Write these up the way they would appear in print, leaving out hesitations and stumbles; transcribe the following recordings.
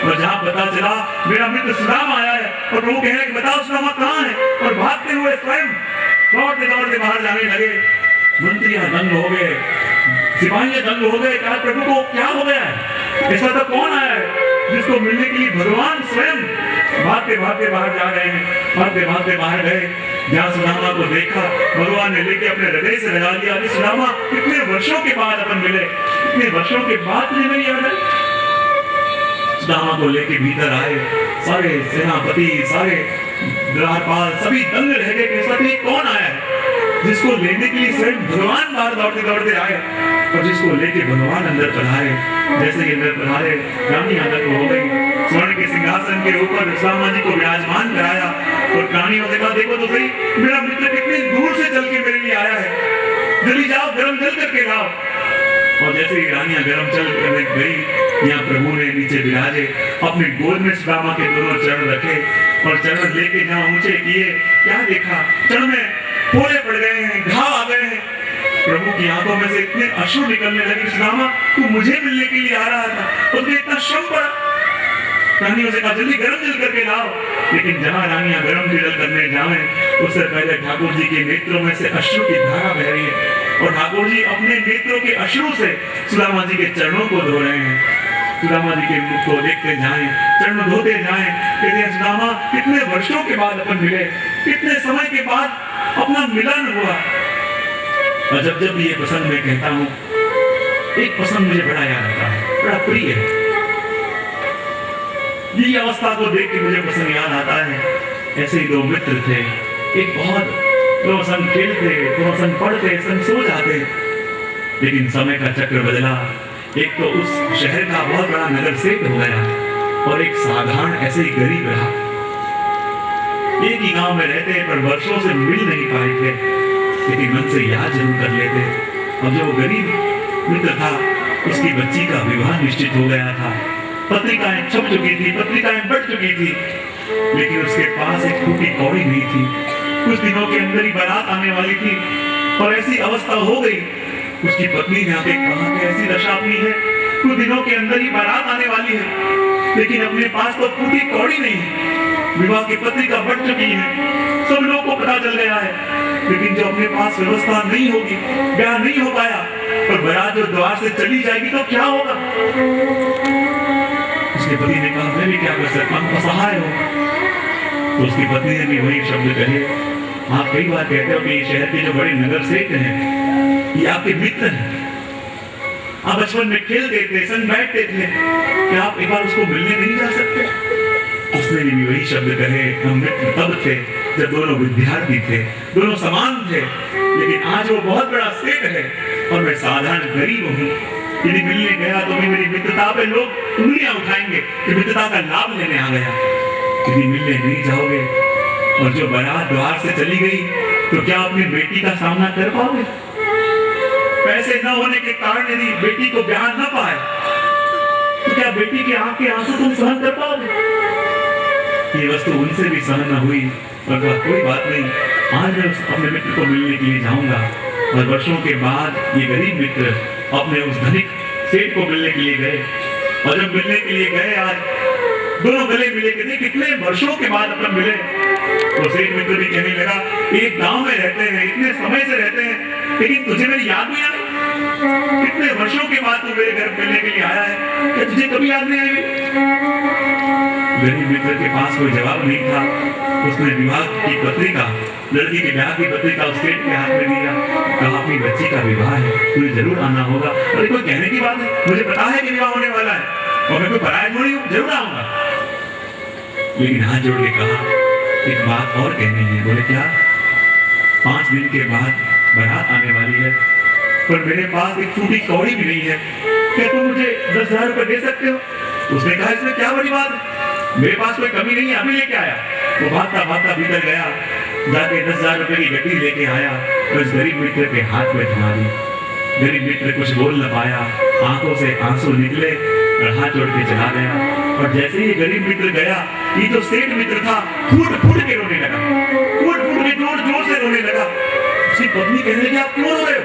और जहाँ पता चला मेरा मित्र सुदामा आया है और प्रभु कह रहे हैं बताओ सुदामा कहाँ है, और भागते हुए स्वयं दौड़ते दौड़ते बाहर जाने लगे। मंत्रियां दंग हो गए, सिपाही दंग हो गए, कहा प्रभु को क्या हो गया है, ऐसा तो कौन आया है जिसको मिलने के लिए भगवान स्वयं भागते भागते बाहर जा रहे हैं। भागते भागते बाहर गए, जहाँ सुदामा को देखा भगवान ने लेके अपने हृदय से लगा लिया। अरे सुदामा कितने वर्षों के बाद अपन मिले, कितने वर्षों के बाद तुझे मेरी याद है। सुदामा को लेके भीतर आए, सारे सेनापति सारे द्वारपाल सभी दंग रह गए कि ऐसा कौन आया है जिसको लेने के लिए स्वयं भगवान बाहर दौड़ते दौड़ते आए और जिसको लेके भगवान अंदर पधारे। जैसे ही अंदर पधारे रानी अंदर हो गई, स्वर्ण के सिंहासन के ऊपर सुदामा जी को विराजमान कराया और रानियों से कहा देखो तो सही मेरा मित्र कितनी दूर से चल के मेरे लिए आया है, जल्दी जाओ गर्म जल करके लाओ। और जैसे ही रानियां गर्म चल करने गई, यहाँ प्रभु ने नीचे विराजे अपने गोद में सुदामा के दोनों चरण रखे और चरण लेके जहाँ ऊंचे किए, क्या देखा चरण में फोड़े पड़ गए हैं, घाव आ गए हैं। प्रभु की आंखों में से इतने अश्रु निकलने लगे, सुदामा तू मुझे मिलने के लिए आ रहा था, उसने इतना श्रम पड़ा। रानियों से कहा जल्दी गर्म जल करके लाओ, लेकिन जहां रानियां गर्म जल करने जाए उससे पहले ठाकुर जी के नेत्रों में से अश्रु की धारा बह रही है और ठाकुर जी अपने नेत्रों के अश्रु से सुदामा जी के चरणों को धो रहे हैं। सुदामा जी के मुख को देखते जाएं, चरण धोते जाएं, कहते हैं सुदामा कितने वर्षों के बाद अपन मिले, कितने समय के बाद अपना मिलन हुआ। और जब जब ये प्रसंग मैं कहता हूँ, एक प्रसंग मुझे बड़ा याद आता है, बड़ा प्रिय है। ये अवस्था को देख के मुझे प्रसंग याद आता है। ऐसे ही दो मित्र थे, एक बहुत दोनों संग खेलते, दोनों संग पढ़ते, संग सो जाते, लेकिन समय का चक्र बदला। एक तो उस शहर का बहुत बड़ा नगर सेठ हो गया और एक साधारण ऐसे ही गरीब रहा। एक ही गांव में रहते पर वर्षों से मिल नहीं पाए थे, लेकिन मन से याद जरूर कर लेते। अब जो गरीब मित्र था उसकी बच्ची का विवाह निश्चित हो गया था, पत्रिकाएं छप चुकी थी, पत्रिकाएं बढ़ चुकी थी, लेकिन उसके पास एक टूटी कौड़ी नहीं थी। कुछ दिनों के अंदर ही बारात आने वाली थी और ऐसी अवस्था हो गई, उसकी पत्नी ने आके कहा कि ऐसी दशा अपनी है, कुछ दिनों के अंदर ही बारात आने वाली है, लेकिन अपने पास तो टूटी कौड़ी नहीं है, विवाह की पत्रिका बढ़ चुकी है, सब लोगों को पता चल गया है, लेकिन जो अपने पास व्यवस्था नहीं होगी, ब्याह नहीं हो पाया और बारात जो द्वार से चली जाएगी तो क्या होगा। उसके पति ने कहा मैं भी क्या कर सकता हूँ, असहाय हो। तो उसकी पत्नी ने भी वही शब्द कहे, आप कई बार कहते हो कि शहर के जो बड़े नगर सेठ हैं ये आपके मित्र हैं, आप बचपन में खेलते थे, संग बैठते थे, क्या आप एक बार उसको मिलने नहीं जा सकते। उसने भी वही शब्द कहे, हम मित्र तब थे जब दोनों विद्यार्थी थे, दोनों समान थे, लेकिन आज वो बहुत बड़ा सेठ है और मैं साधारण गरीब हूँ। यदि मिलने गया तो भी मेरी मित्रता पे लोग उंगलियां उठाएंगे कि मित्रता का लाभ लेने आ गया। यदि मिलने नहीं जाओगे और जो बारात द्वार से चली गई तो क्या अपनी बेटी का सामना कर पाओगे। पैसे न होने के कारण यदि बेटी को ब्याह न पाए तो क्या बेटी के आंख के आंसू तुम सहन कर पाओगे। ये वस्तु उनसे भी सहन न हुई और कहा कोई बात नहीं, आज मैं अपने मित्र को मिलने के लिए जाऊंगा। और वर्षों के बाद ये गरीब मित्र अपने उस धनिक सेठ को मिलने के लिए गए और जब मिलने के लिए गए आज दोनों गले मिले, कहते कितने वर्षों के बाद अपन मिले। तो सेठ मित्र भी कहने लगा एक गांव में रहते हैं, इतने समय से रहते हैं, लेकिन तुझे मेरी याद नहीं आई, कितने वर्षों के बाद तू मेरे घर मिलने के लिए आया है, क्या तुझे कभी याद नहीं आई। गरीब मित्र के पास कोई जवाब नहीं था। उसने विवाह की पत्रिका, लड़की के ब्याह की पत्रिका उस सेठ के हाथ में दिया, कहा अपनी बच्ची का विवाह है, तुझे जरूर आना होगा। अरे कोई कहने की बात है, मुझे पता है कि विवाह होने वाला है और मैं कोई पराया थोड़ी हूँ, जरूर आऊंगा। लेकिन हाथ जोड़ के कहा एक बात और कहनी है। बोले क्या। 5 दिन के बाद बारात आने वाली है पर मेरे पास एक टूटी कौड़ी भी नहीं है, क्या तुम मुझे 10,000 रुपए दे सकते हो। उसने कहा इसमें क्या बड़ी बात है, मेरे पास कोई कमी नहीं है, अभी लेके आया। वो भागता भागता भीतर गया, जाके 10,000 रुपए की गड्डी लेके आया और इस गरीब मित्र के हाथ में थमा दी। गरीब मित्र कुछ बोल न पाया, आंखों से आंसू निकले और हाथ जोड़ के चला गया। और जैसे ही गरीब मित्र गया, ये जो सेठ मित्र था फूट फूट के रोने लगा, फूट फूट के जोर जोर से रोने लगा। उसकी पत्नी कहने लगी आप क्यों रो रहे हो।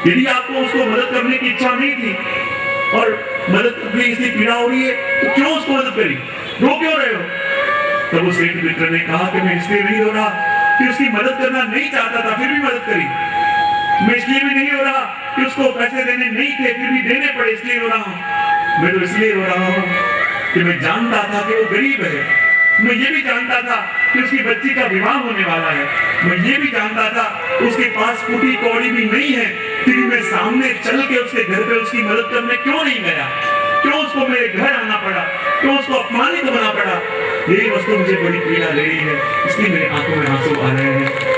यदि आपको उसको मदद करने की इच्छा नहीं थी और मदद के लिए इसकी पीड़ा हो रही है, तो क्यों उसको मदद करी, रो क्यों रहे हो? तब उस सेठ मित्र ने कहा कि मैं इसलिए नहीं रो रहा कि उसकी मदद करना नहीं चाहता था, फिर भी मदद करी। मैं इसलिए भी नहीं हो रहा कि उसको पैसे देने नहीं थे, फिर भी देने पड़े, इसलिए हो रहा हूँ। मैं तो इसलिए हो रहा हूँ कि मैं जानता था कि वो गरीब है। मैं ये भी जानता था कि उसकी बच्ची का विवाह होने वाला है। मैं ये भी जानता था उसके पास फूटी कौड़ी भी नहीं है, फिर मैं सामने चल के उसके घर पे उसकी मदद करने क्यों नहीं गया? क्यों उसको मेरे घर आना पड़ा? क्यों उसको अपमानित होना पड़ा? यही वस्तु मुझे बड़ी पीड़ा ले रही है, इसलिए मेरे आंखों में आंसू आ रहे हैं।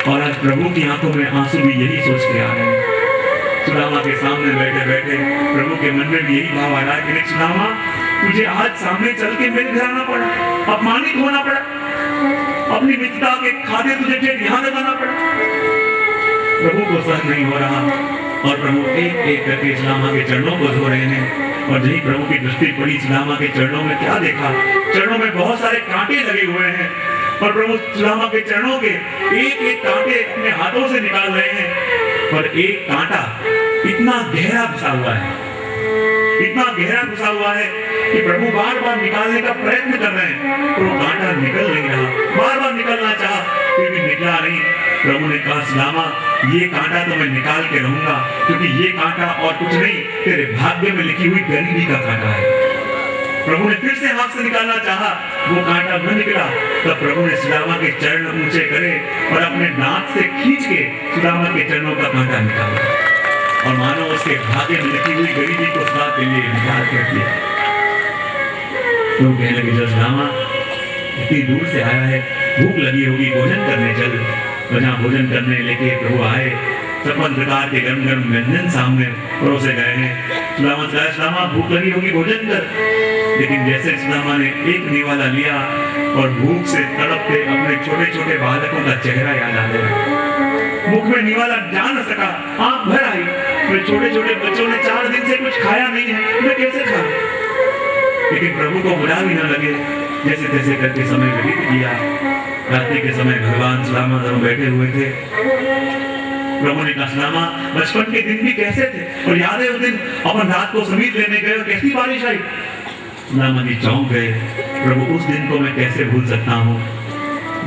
और आज प्रभु की आंखों में आंसू भी यही सोच के आ रहे हैं। सुदामा के सामने बैठे बैठे प्रभु के मन में भी यही भाव आ रहा है कि सुदामा, तुझे आज सामने चल के मेरे घर आना पड़ा, अपमानित होना पड़ा, अपनी मित्रता के खाते तुझे फिर यहाँ लगाना पड़ा। प्रभु को सहन नहीं हो रहा और प्रभु एक एक करके सुदामा के चरणों को धो रहे हैं। और यही प्रभु की दृष्टि पड़ी सुदामा के चरणों में, क्या देखा? चरणों में बहुत सारे कांटे लगे हुए हैं और प्रभु सुदामा के चरणों के एक एक कांटे अपने हाथों से निकाल रहे हैं। और एक कांटा इतना गहरा घुसा हुआ है, इतना गहरा घुसा हुआ है कि प्रभु बार बार निकालने का प्रयत्न कर रहे हैं, तो वो कांटा निकल नहीं रहा। बार बार निकलना चाहा, फिर भी निकला नहीं। प्रभु ने कहा, सुदामा, ये कांटा तो मैं निकाल के रहूंगा, क्योंकि ये कांटा और कुछ नहीं, तेरे भाग्य में लिखी हुई गरीबी का कांटा है। प्रभु ने फिर से हाथ से निकालना चाहा, वो कांटा न निकला। तब प्रभु ने सुदामा के चरण ऊंचे करे और अपने दांत से खींच के सुदामा के चरणों का कांटा निकाला और मानो उसके भाग्य में लिखी हुई गरीबी को सदा के लिए निकाल कर दिया। तो कहने लगे, जो सुदामा इतनी दूर से आया है, भूख लगी होगी, भोजन करने चल। और जहाँ भोजन करने लेके प्रभु आए, 56 प्रकार के गरम गरम व्यंजन सामने परोसे गए हैं। सुदामा, भूख लगी होगी, भोजन कर। लेकिन जैसे सुदामा ने एक निवाला लिया और भूख से तड़पते अपने छोटे छोटे बालकों का चेहरा याद आ गया। मुख में निवाला जा न सका, आंख भर आई। मेरे छोटे छोटे बच्चों ने 4 दिन से कुछ खाया नहीं है, मैं कैसे खाऊं? लेकिन प्रभु को बुरा भी न लगे, जैसे तैसे करके समय व्यतीत किया। रात्रि के समय भगवान सुदामा दोनों बैठे हुए थे। प्रभु ने कहा, सुदामा, बचपन के दिन भी कैसे थे, और याद है उस दिन अपन रात को समीप लेने गए और कैसी बारिश आई? सुदामा जी चौंक गए। प्रभु, उस दिन को मैं कैसे भूल सकता हूँ।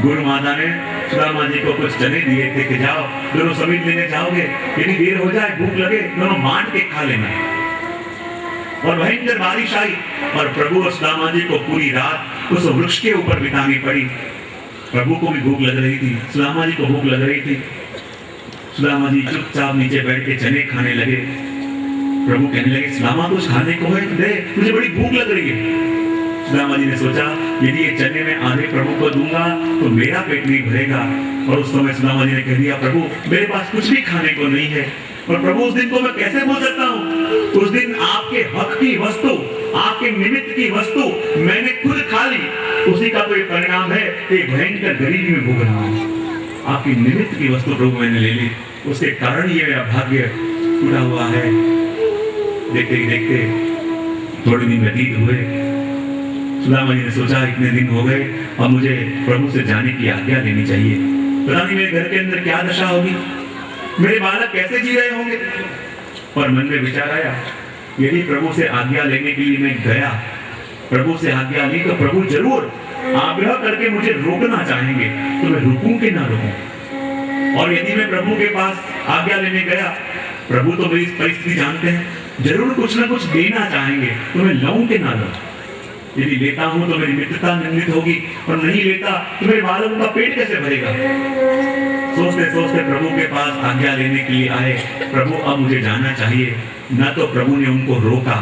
गुरु माता ने सुदामा जी को कुछ चने दिए थे कि जाओ दोनों समीप लेने जाओगे, यदि देर हो जाए, भूख लगे, दोनों बांट के खा लेना। और भयंकर बारिश आई और प्रभु और सुदामा जी को पूरी रात उस वृक्ष के ऊपर बितानी पड़ी। प्रभु को भी भूख लग रही थी, सुदामा जी को भूख लग रही थी। सुदामा जी चुपचाप नीचे बैठ के चने खाने लगे। प्रभु कहने लगे, सुदामा, कुछ खाने को है तो दे, मुझे बड़ी भूख लग रही है। सुदामा जी ने सोचा, यदि ये चने में आधे प्रभु को दूंगा तो मेरा पेट नहीं भरेगा। और उस समय सुदामा जी ने कह दिया, प्रभु, मेरे पास कुछ भी खाने को नहीं है। और प्रभु, उस दिन को मैं कैसे भूल सकता हूँ? उस दिन आपके हक की वस्तु, आपके निमित्त की वस्तु मैंने खुद खा ली। उसी का तो ये परिणाम है कि भयंकर गरीबी में भोग रहा हूँ। आपकी निमित्त की वस्तु प्रभु मैंने ले ली, उसके कारण ये मेरा भाग्य पूरा हुआ है। देखते ही देखते थोड़े दिन व्यतीत हुए। सुदामा जी ने सोचा, इतने दिन हो गए, अब मुझे प्रभु से जाने की आज्ञा लेनी चाहिए। पता नहीं मेरे घर के अंदर क्या दशा होगी, मेरे बालक कैसे जी रहे होंगे। और मन में विचार आया, यदि प्रभु से आज्ञा लेने के लिए मैं गया, प्रभु से आज्ञा ली, तो प्रभु जरूर आग्रह करके मुझे रोकना चाहेंगे, तो मैं रुकूं कि ना रुकूं। और यदि मैं प्रभु के पास आज्ञा लेने गया, प्रभु तो मेरी परिस्थिति जानते हैं, जरूर कुछ ना कुछ देना चाहेंगे, तो मैं लऊं कि ना लऊं। यदि लेता हूं तो मेरी मित्रता निंदित होगी, और नहीं लेता तो मेरे बालकों का पेट कैसे भरेगा। सोचते सोचते प्रभु के पास आज्ञा लेने के लिए आए। प्रभु, अब मुझे जाना चाहिए। न तो प्रभु ने उनको रोका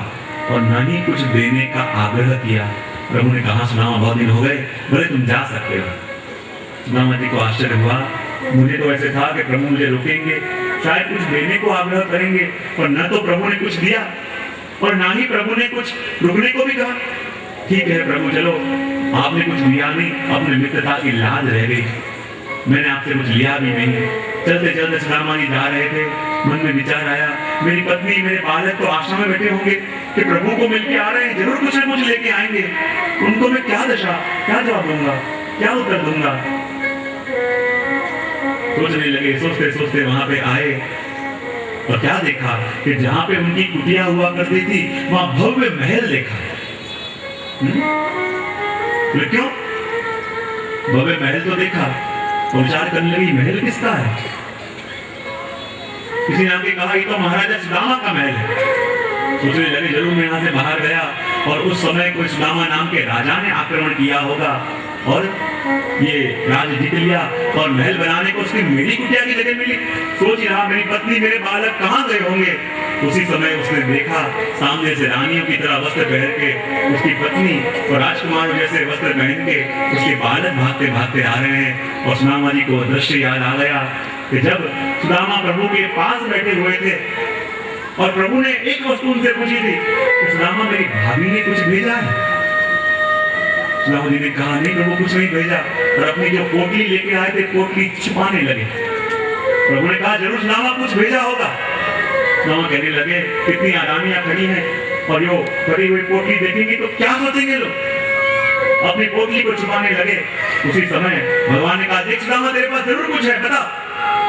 और न ही कुछ देने का आग्रह किया। प्रभु ने कहा, सुदामा, बहुत दिन हो गए, बोले तुम जा सकते हो। सुदामा जी को आश्चर्य हुआ, मुझे तो ऐसे था कि प्रभु मुझे रोकेंगे, शायद कुछ देने को आग्रह करेंगे, और न तो प्रभु ने कुछ दिया और ना ही प्रभु ने कुछ रुकने को भी कहा। ठीक है प्रभु, चलो, आपने कुछ दिया नहीं, अपने मित्रता की लाज रह गई, मैंने आपसे कुछ लिया भी नहीं। चलते चलते सुदामा जी जा रहे थे, मन में विचार आया, मेरी पत्नी, मेरे बालक तो आश्रम में बैठे होंगे कि प्रभु को मिलके आ रहे हैं, जरूर कुछ न कुछ लेके आएंगे। उनको मैं क्या दशा, क्या जवाब दूंगा, क्या उत्तर दूंगा। सोचने लगे, सोचते सोचते वहां पे आए और क्या देखा कि जहां पे उनकी कुटिया हुआ करती थी वहां भव्य महल देखा। तो क्यों भव्य महल तो देखा, और विचार करने लगी महल किसका है। किसी ने आके कहा ये तो महाराजा सुदामा का महल है। सोचने लगे जरूर मैं यहाँ से बाहर गया और उस समय कोई सुदामा नाम के राजा ने आक्रमण किया होगा और ये राज्य जीत लिया और महल बनाने को उसकी मेरी कुटिया की जगह मिली। सोच रहा मेरी पत्नी मेरे बालक कहाँ गए होंगे। उसी समय उसने देखा सामने से रानियों की तरह वस्त्र पहन के उसकी पत्नी और राजकुमारों जैसे वस्त्र पहन के उसके बालक भागते भागते आ रहे हैं। और सुदामा जी को दृश्य याद आ गया कि जब सुदामा प्रभु के पास बैठे हुए थे और प्रभु ने एक वस्तु उनसे पूछी थी कि सुदामा मेरी भाभी ने कुछ भेजा है। सुदामा जी ने कहा नहीं प्रभु कुछ नहीं भेजा, और अपनी जो पोटली लेके आए थे पोटली छिपाने लगे। प्रभु ने कहा जरूर सुदामा कुछ भेजा होगा। सुदामा कहने लगे कितनी आरामियां खड़ी हैं और यो पड़ी हुई पोटली देखेंगे तो क्या सोचेंगे लोग। अपनी पोटली को छुपाने लगे। उसी समय भगवान ने कहा देख सुदामा तेरे पास जरूर कुछ है बता।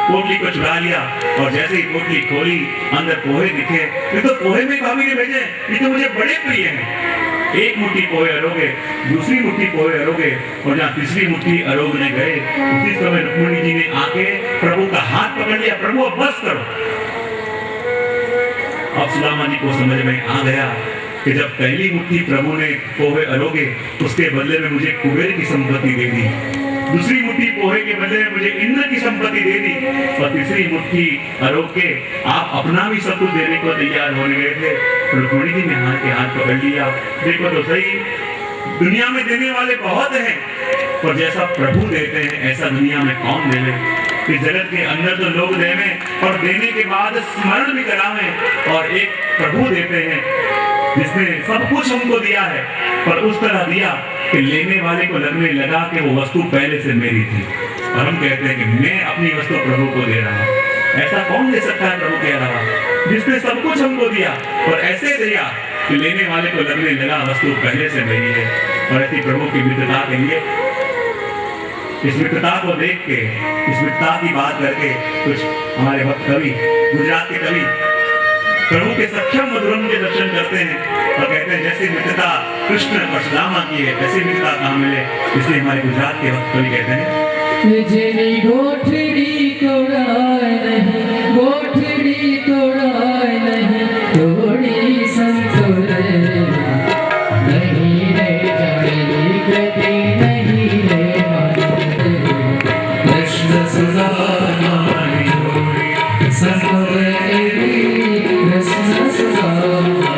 पोटली को चुरा लिया और जैसे ही पोटली खोली अंदर पोहे दिखे। ये तो पोहे में भाभी ने भेजे, ये तो मुझे बड़े प्रिय हैं। एक मुट्ठी पोहे अरोगे, दूसरी मुट्ठी पोहे अरोगे, और जहाँ तीसरी मुट्ठी अरोगने गए उसी समय रुक्मिणी जी ने आके प्रभु का हाथ पकड़ लिया। प्रभु अब बस करो। अब सुदामा जी को समझ में आ गया कि जब पहली मुट्ठी प्रभु ने पोहे अरोगे उसके बदले में मुझे कुबेर की संपत्ति दे दी, दूसरी मुट्ठी पोहे के बदले में मुझे इंद्र की संपत्ति दे दी, और तीसरी मुट्ठी अरोग के आप अपना भी सब कुछ देने को तैयार होने गए थे। रुक्मिणी जी ने हाथ के हाथ पकड़ लिया। देखो तो सही दुनिया में देने वाले बहुत हैं, और जैसा प्रभु देते हैं ऐसा दुनिया में कौन देवे। इस जगत के अंदर तो लोग देवे और देने के बाद स्मरण भी करावे, और एक प्रभु देते हैं जिसने सब कुछ हमको दिया है, पर उस तरह दिया कि लेने वाले को लगने लगा कि वो वस्तु पहले से मेरी थी। और हम कहते हैं कि मैं अपनी वस्तु प्रभु को दे रहा हूँ। ऐसा कौन दे सकता है प्रभु के अलावा, जिसने सब कुछ हमको दिया और ऐसे दिया कि लेने वाले को लगने लगा वस्तु पहले से मेरी है। और ऐसी प्रभु की मित्रता के लिए, इस मित्रता को देख के, इस मित्रता की बात करके कुछ हमारे भक्त कवि, गुजरात के कवि प्रभु के सख्यम मधुरम के दर्शन करते हैं और कहते हैं जैसी मित्रता कृष्ण और सुदामा की है ऐसी मित्रता कहाँ मिले। इसलिए हमारे गुजरात के भक्त कवि कहते हैं गोठड़ी तोड़ाए नहीं, गोठड़ी तोड़ाए नहीं, तोड़ी संतोरे नहीं रे जाएगी गति नहीं रे मानते कृष्ण सुदामा संतोरे कृष्ण सुदामा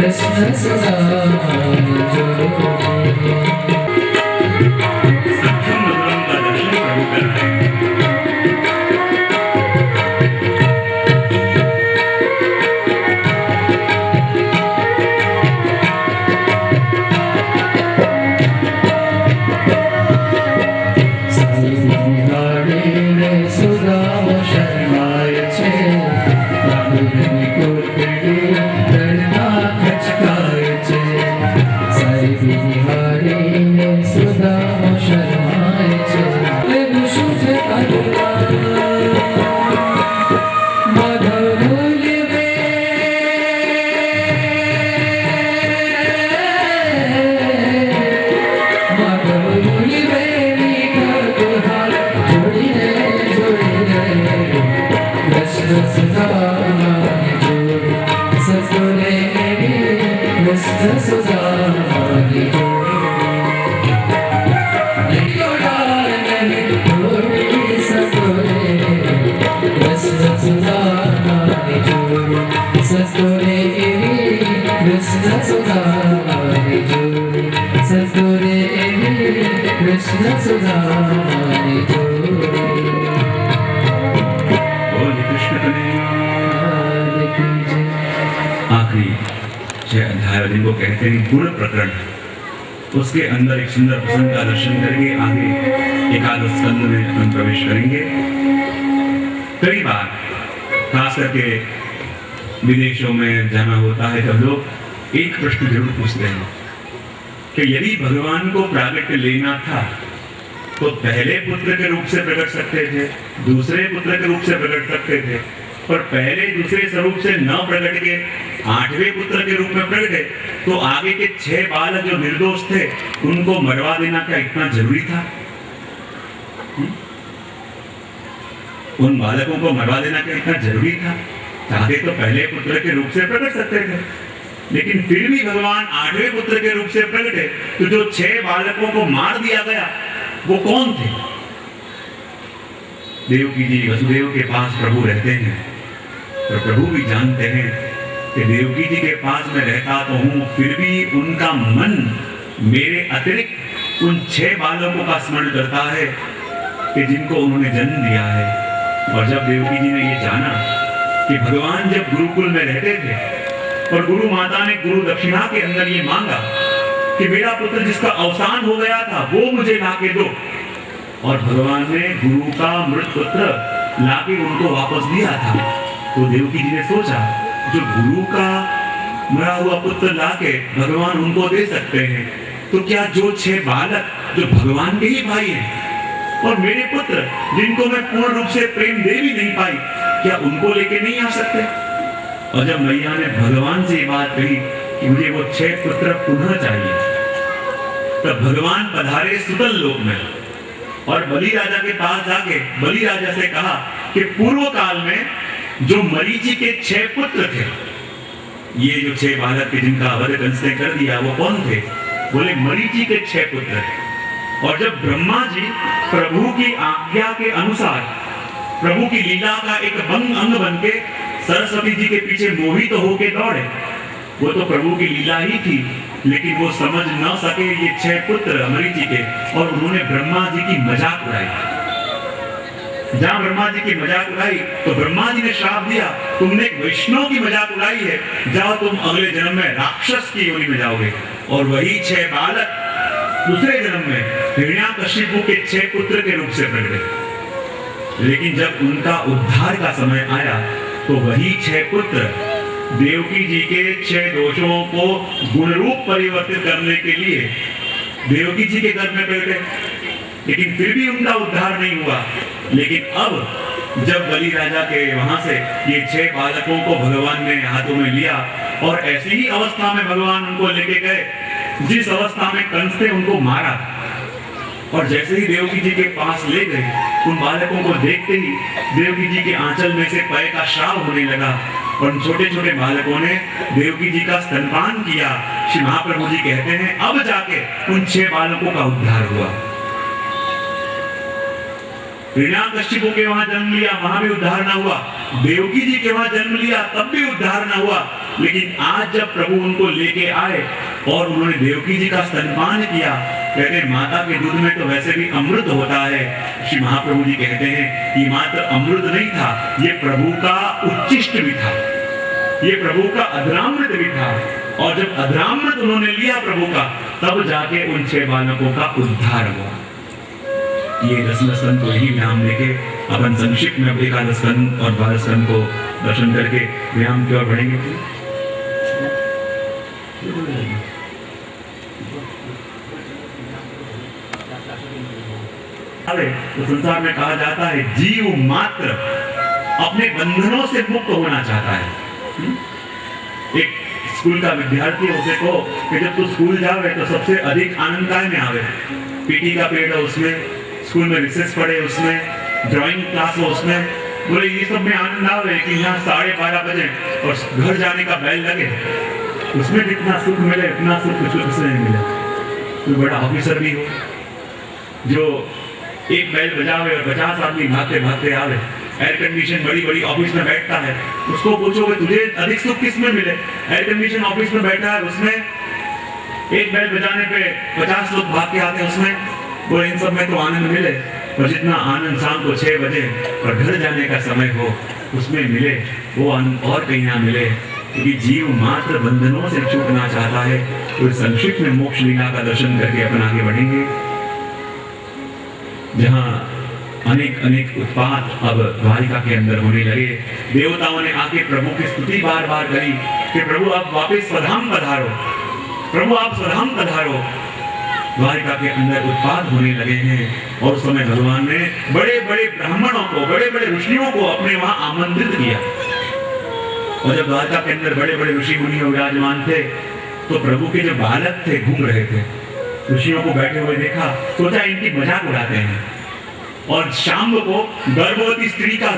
Krishna Sudama संतोरे कृष्ण सुधारी जो बोल कृष्ण कन्हैया। आखिरी 6 अध्याय जिनको कहते हैं गुण प्रकरण, उसके अंदर एक सुंदर प्रसंग का दर्शन करके आगे एकादश स्कंद में हम प्रवेश करेंगे। कई बार खास करके विदेशों में जाना होता है तब लोग एक प्रश्न जरूर पूछते हैं कि यदि भगवान को प्रागट्य लेना था तो पहले पुत्र के रूप से प्रकट सकते थे, दूसरे पुत्र के रूप से प्रकट सकते थे, पर पहले दूसरे स्वरूप से न प्रकट के 8वें पुत्र के रूप में प्रकटे तो आगे के 6 बालक जो निर्दोष थे उनको मरवा देना क्या इतना जरूरी था? उन बालकों को मरवा देना क्या इतना जरूरी था? चाहते तो पहले पुत्र के रूप से प्रकट सकते थे, लेकिन फिर भी भगवान 8वें पुत्र के रूप से प्रकटे तो जो 6 बालकों को मार दिया गया वो कौन थे? देवकी जी वसुदेव के पास प्रभु रहते हैं, और प्रभु भी जानते हैं कि देवकी जी के पास में रहता तो हूं, फिर भी उनका मन मेरे अतिरिक्त उन 6 बालकों का स्मरण करता है कि जिनको उन्होंने जन्म दिया है। और जब देवकी जी ने ये जाना कि भगवान जब गुरुकुल में रहते थे और गुरु माता ने गुरु दक्षिणा के अंदर ये मांगा कि मेरा पुत्र जिसका अवसान हो गया था वो मुझे लाके दो, और भगवान ने गुरु का मृत पुत्र लाके उनको वापस दिया था, तो देवकी जी ने सोचा जो गुरु का मरा हुआ पुत्र लाके भगवान उनको दे सकते हैं तो क्या जो 6 बालक जो भगवान के ही भाई हैं और मेरे पुत्र जिनको मैं पूर्ण रूप से प्रेम दे भी नहीं पाई, क्या उनको लेके नहीं आ सकते? और जब मैया ने भगवान से ये बात कही कि मुझे वो 6 पुत्र पुनः चाहिए, तब भगवान पधारे सुतल लोक में और बलि राजा के पास जाके बलि राजा से कहा कि पूर्व काल में जो मरीचि के 6 पुत्र थे, ये जो 6 बालक थे जिनका वध कंस ने कर दिया वो कौन थे? बोले मरीचि के 6 पुत्र थे। और जब ब्रह्मा जी प्रभु की आज्ञा के अनुसार प्रभु की लीला का एक अंग बन के सरस्वती जी के पीछे मोहित होके दौड़े, वो तो प्रभु की लीला ही थी, लेकिन वो समझ न सके ये 6 पुत्र मरीचि के, और उन्होंने ब्रह्मा जी की मजाक उड़ाई। जहां ब्रह्मा जी की मजाक उड़ाई तो ब्रह्मा जी ने श्राप दिया, तुमने एक वैष्णव की मजाक उड़ाई है, जाओ तुम अगले जन्म में राक्षस की योनि में जाओगे। और वही 6 बालक दूसरे जन्म में हिरण्याकशिपु के 6 पुत्र के रूप से प्रकटे। लेकिन जब उनका उद्धार का समय आया तो वही 6 पुत्र देवकी जी के 6 दोषों को गुण रूप परिवर्तित करने के लिए देवकी जी के गर्भ में प्रकटे, लेकिन फिर भी उनका उद्धार नहीं हुआ। लेकिन अब जब बलि राजा के वहां से ये 6 बालकों को भगवान ने हाथों में लिया और ऐसी ही अवस्था में भगवान उनको लेके गए जिस अवस्था में कंस ने उनको मारा, और जैसे ही देवकी जी के पास ले गए उन बालकों को देखते ही देवकी जी के आंचल में से पैर का श्राव होने लगा और छोटे छोटे बालकों ने देवकी जी का स्तनपान किया। श्री महाप्रभु जी कहते हैं अब जाके उन 6 बालकों का उद्धार हुआ। हिरण्याकशिपु के वहां जन्म लिया, वहां भी उद्धार ना हुआ। देवकी जी के वहां जन्म लिया, तब भी उद्धार ना हुआ। लेकिन आज जब प्रभु उनको लेके आए और उन्होंने देवकी जी का स्तनपान किया, कहते माता के दूध में तो वैसे भी अमृत होता है। श्री महाप्रभु जी कहते हैं ये मात्र अमृत नहीं था, ये प्रभु का उच्चिष्ट भी था, ये प्रभु का अधरामृत भी था। और जब अधरामृत उन्होंने लिया प्रभु का, तब जाके उन 6 बालकों का उद्धार हुआ। ये 10वें स्कंद को यही विराम देके अपन संक्षिप्त में एकादश स्कंद और 12 स्कंद को दर्शन करके विराम की ओर बढ़ेंगे। तो संसार में कहा जाता है जीव मात्र अपने बंधनों से मुक्त होना चाहता है। एक स्कूल का विद्यार्थी उसे कहो कि जब तू स्कूल जावे तो सबसे अधिक आनंद काय में आवे? पीटी का पीरियड है उसमें, स्कूल में रिसेस पढ़े उसमें, ड्राइंग क्लास हो उसमें, बोले ये सब में आनंद आवे कि यहाँ 12:30 बजे और घर जाने का बैल लगे, उसमें जितना सुख मिले उतना सुख कुछ उससे नहीं मिले। कोई बड़ा ऑफिसर भी हो जो एक बैल बजावे और 50 आदमी भागते भागते आवे, एयर कंडीशन बड़ी बड़ी ऑफिस में बैठता है, उसको पूछोगे तुझे अधिक सुख किस में मिले? एयर कंडीशन ऑफिस में बैठा है उसमें एक बैल बजाने पे 50 लोग भाग के आते हैं उसमें, वो इन सब में तो आनंद मिले, और जितना आनंद शाम को 6 बजे और घर जाने का समय हो उसमें मिले, वो आनंद और कहीं ना मिले। क्योंकि जीव मात्र बंधनों से छूटना चाहता है। तो संक्षिप्त में मोक्ष लीला का दर्शन करके अपन आगे बढ़ेंगे, जहां अनेक अनेक उत्पात अब द्वारिका के अंदर होने लगे। देवताओं ने आके प्रभु की स्तुति बार बार करी कि प्रभु आप वापस स्वधाम पधारो, प्रभु आप स्वधाम पधारो। द्वारिका के अंदर उत्पात होने लगे हैं, और उस समय भगवान ने बड़े बड़े ब्राह्मणों को, बड़े बड़े ऋषियों को अपने वहां आमंत्रित किया। और जब द्वारका के अंदर बड़े बड़े ऋषि मुनि विराजमान थे, तो प्रभु के जो बालक थे घूम रहे थे, ऋषियों को बैठे हुए देखा, सोचा इनकी मजाक उड़ाते हैं। और शाम को गर्भवती स्त्री का